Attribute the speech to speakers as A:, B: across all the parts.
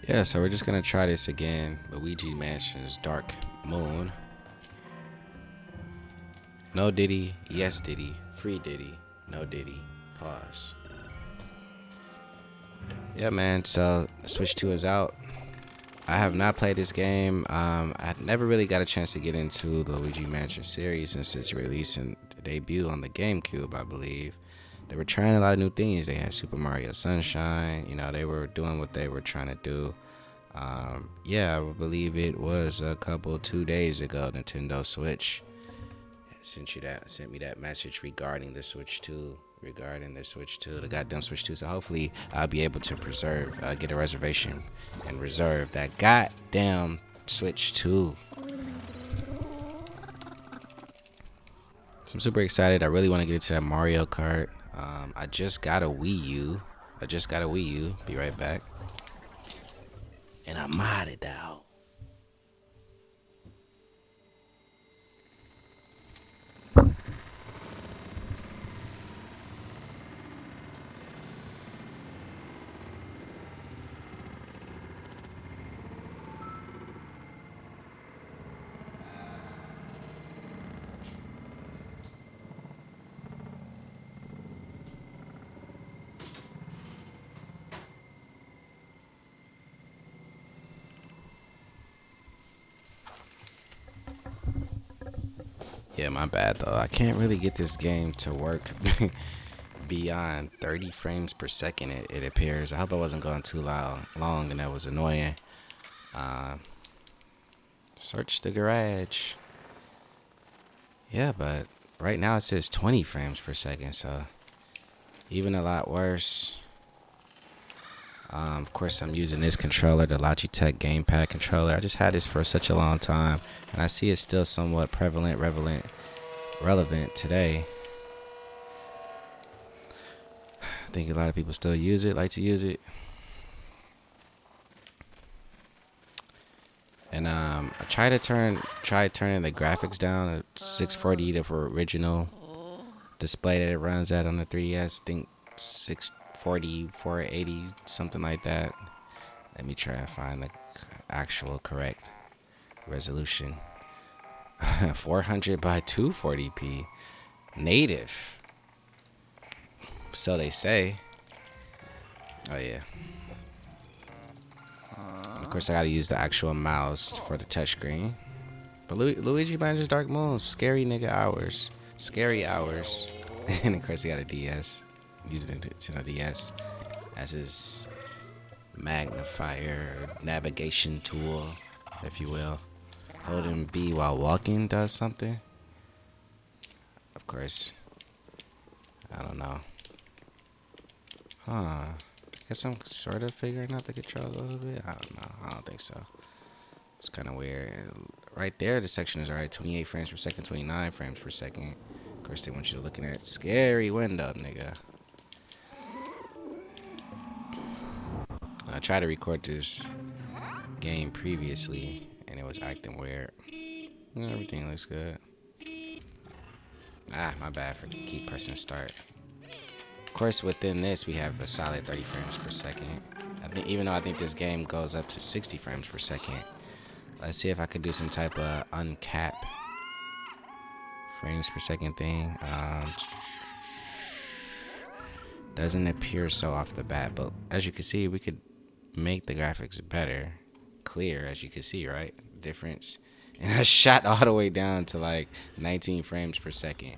A: Yeah, so we're just gonna try this again. Luigi Mansion's Dark Moon. No Diddy, yes Diddy, free Diddy, no Diddy, pause. Yeah, man, so Switch 2 is out. I have not played this game. I never really got a chance to get into the Luigi Mansion series since its release and debut on the GameCube, I believe. They were trying a lot of new things. They had Super Mario Sunshine. You know, they were doing what they were trying to do. Yeah, I believe it was a couple 2 days ago. Nintendo Switch sent me that message regarding the Switch 2, the goddamn Switch 2. So hopefully I'll be able to get a reservation and reserve that goddamn Switch 2. So I'm super excited. I really want to get into that Mario Kart. I just got a Wii U. Be right back. And I modded out. Yeah, my bad though. I can't really get this game to work beyond 30 frames per second. It appears. I hope I wasn't going too long, and that was annoying. Uh, Search the garage. Yeah, but right now it says 20 frames per second, so even a lot worse. Of course, I'm using this controller, the Logitech Gamepad controller. I just had this for such a long time, and I see it's still somewhat relevant today. I think a lot of people still like to use it. And I tried turning the graphics down to 640 for original display that it runs at on the 3DS. I think 640, 480, something like that. Let me try and find the actual correct resolution. 400 by 240p. Native. So they say. Oh, yeah. Of course, I gotta use the actual mouse for the touchscreen. But Luigi Mansion's Dark Moon, scary nigga hours. Scary hours. And of course, he got a DS. Using it to the DS as his magnifier navigation tool, if you will. Holding B while walking does something. Of course. I don't know. Huh. Guess I'm sort of figuring out the controls a little bit. I don't know. I don't think so. It's kind of weird. Right there, the section is alright. 28 frames per second, 29 frames per second. Of course, they want you to looking at scary window, nigga. I tried to record this game previously, and it was acting weird. Everything looks good. My bad for keep pressing start. Of course, within this, we have a solid 30 frames per second. Even though I think this game goes up to 60 frames per second. Let's see if I could do some type of uncap frames per second thing. Doesn't appear so off the bat, but as you can see, we could make the graphics better, clear, as you can see, right? Difference. And I shot all the way down to like 19 frames per second.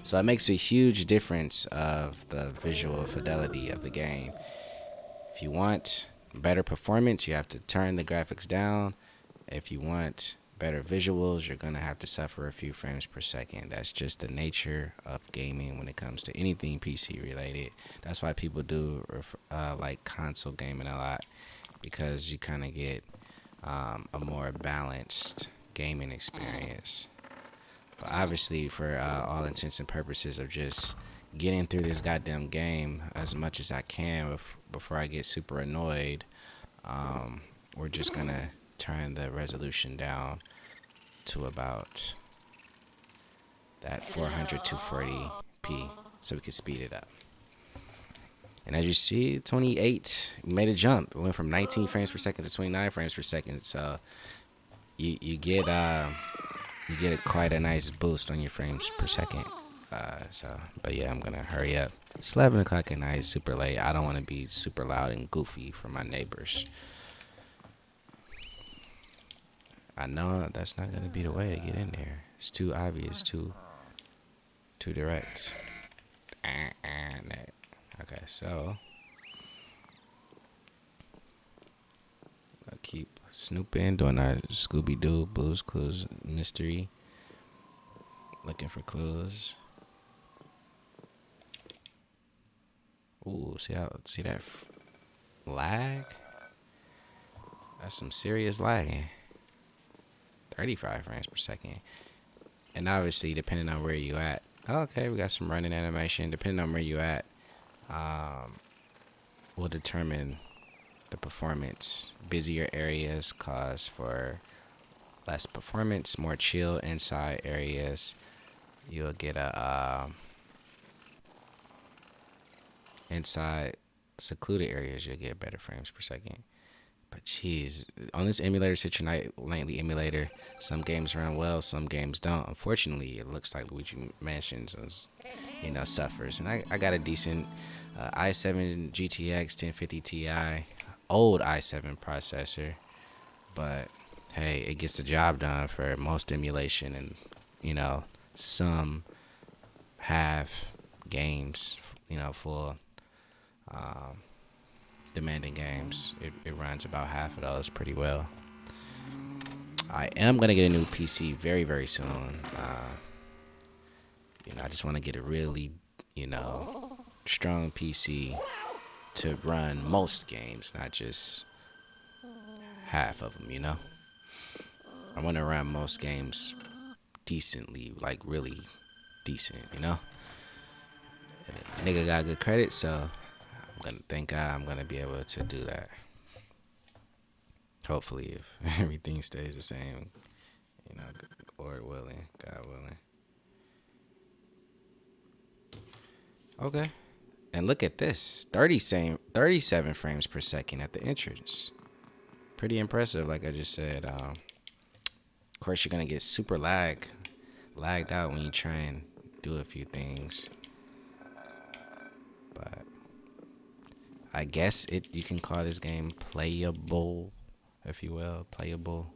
A: So it makes a huge difference of the visual fidelity of the game. If you want better performance, you have to turn the graphics down. If you want better visuals, you're going to have to suffer a few frames per second. That's just the nature of gaming when it comes to anything PC related. That's why people do like console gaming a lot, because you kind of get a more balanced gaming experience. But obviously, for all intents and purposes of just getting through this goddamn game as much as I can before I get super annoyed, we're just going to turn the resolution down to about that 400 240p so we can speed it up. And as you see, 28 made a jump. It went from 19 frames per second to 29 frames per second. So you get quite a nice boost on your frames per second. But yeah, I'm gonna hurry up. It's 11 o'clock at night, super late. I don't want to be super loud and goofy for my neighbors. I know that's not gonna be the way to get in there. It's too obvious, too direct. Okay, so I'll keep snooping, doing our Scooby-Doo, Blues Clues mystery, looking for clues. Ooh, see that lag? That's some serious lagging. 35 frames per second. And obviously, depending on where you at. Okay, we got some running animation. Depending on where you at, will determine the performance. Busier areas cause for less performance. More chill inside areas, you'll get inside secluded areas, you'll get better frames per second. But jeez, on this emulator, Citra Nightly emulator, some games run well, some games don't. Unfortunately, it looks like Luigi Mansions suffers. And I got a decent i7 GTX 1050 Ti, old i7 processor, but hey, it gets the job done for most emulation, and some have games, full demanding games. It runs about half of those pretty well. I am gonna get a new PC very, very soon. I just want to get a really, strong PC to run most games, not just half of them. I want to run most games decently, like really decent. And nigga got good credit, so thank God I'm gonna be able to do that. Hopefully, if everything stays the same, Lord willing, God willing. Okay, and look at this, 37 frames per second at the entrance. Pretty impressive, like I just said. Of course, you're gonna get super lagged out when you try and do a few things, but I guess you can call this game playable, if you will, playable.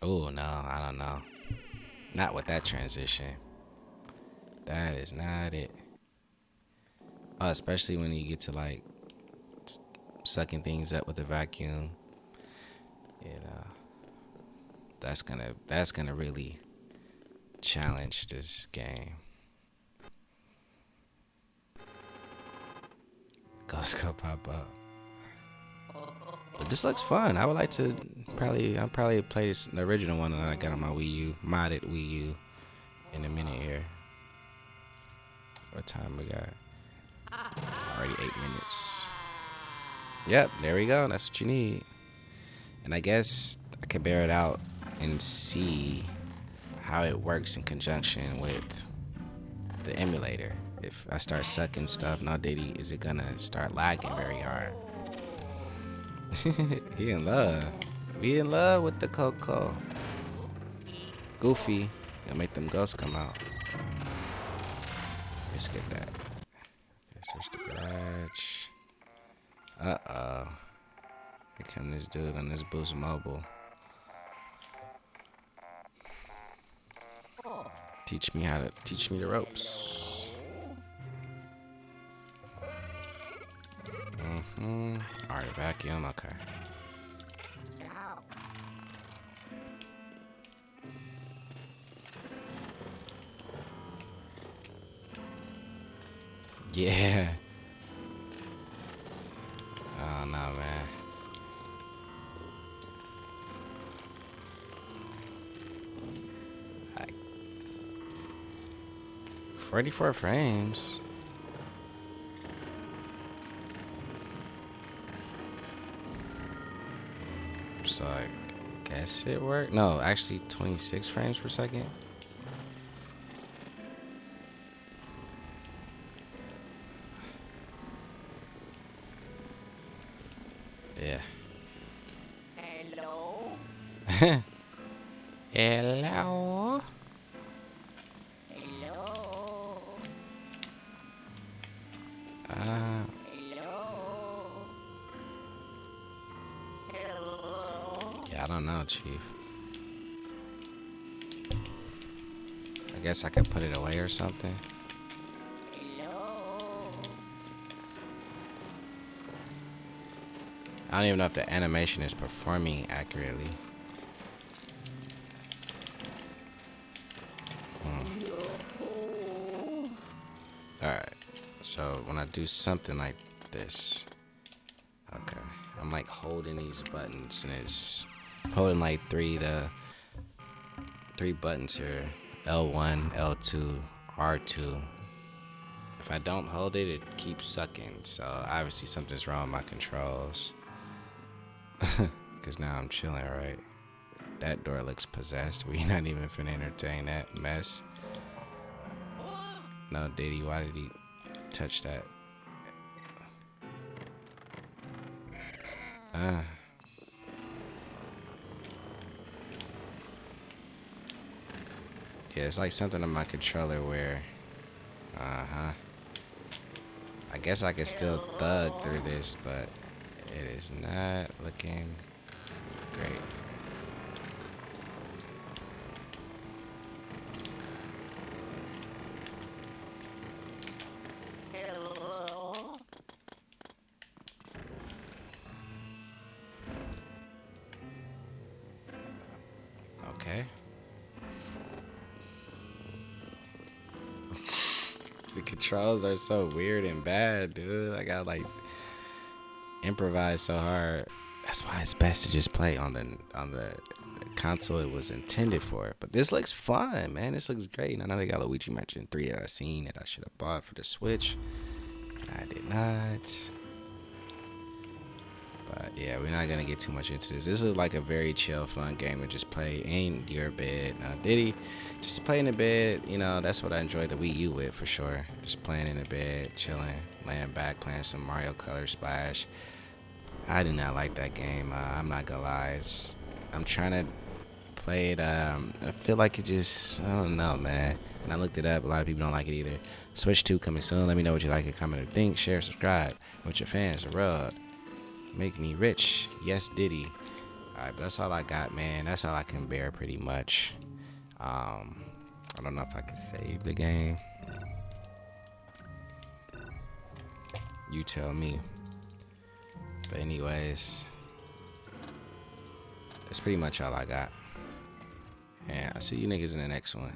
A: Oh no, I don't know. Not with that transition. That is not it. Especially when you get to like sucking things up with a vacuum. That's gonna really challenge this game. Ghost go pop up. But this looks fun. I would like to I'll probably play the original one that I got on my Wii U, modded Wii U, in a minute here. What time we got? Already 8 minutes. Yep, there we go. That's what you need. And I guess I could bear it out and see how it works in conjunction with the emulator. If I start sucking stuff, now Diddy, is it gonna start lagging very hard? He in love. We in love with the Coco. Goofy. Gonna make them ghosts come out. Let's get that. Okay, search the garage. Uh-oh. Here come this dude on this Boost Mobile. Teach me the ropes. Alright, vacuum, okay. Yeah. Oh no, man. 44 frames. So Guess it worked. No, actually 26 frames per second. Yeah.
B: Hello?
A: Hello.
B: Hello?
A: Uh,
B: Hello? Hello?
A: yeah, I don't know, Chief. I guess I could put it away or something.
B: Hello?
A: I don't even know if the animation is performing accurately. Alright. So when I do something like this, okay, I'm like holding these buttons and it's holding like three buttons here. L1, L2, R2. If I don't hold it, it keeps sucking. So obviously something's wrong with my controls. Cause now I'm chilling, right? That door looks possessed. We not even finna entertain that mess. No, Diddy, why did he touch that? Yeah, it's like something on my controller where, I guess I could still thug through this, but it is not looking great.
B: Hello?
A: Okay. The controls are so weird and bad, dude. I gotta like improvise so hard. That's why it's best to just play on the console it was intended for. But this looks fun, man. This looks great. And I know they got Luigi Mansion 3 that I seen that I should have bought for the Switch. And I did not. But yeah, we're not gonna get too much into this. This is like a very chill, fun game to just play in your bed. Diddy, just to play in the bed. You know, that's what I enjoy the Wii U with for sure. Just playing in the bed, chilling, laying back, playing some Mario Color Splash. I do not like that game. I'm not gonna lie. I'm trying to play it. I feel like it just, I don't know, man. And I looked it up. A lot of people don't like it either. Switch 2 coming soon. Let me know what you like. Comment or think. Share, subscribe. With your fans, the road. Make me rich. Yes, Diddy. Alright, but that's all I got, man. That's all I can bear pretty much. I don't know if I can save the game. You tell me. But anyways, that's pretty much all I got. And I'll see you niggas in the next one.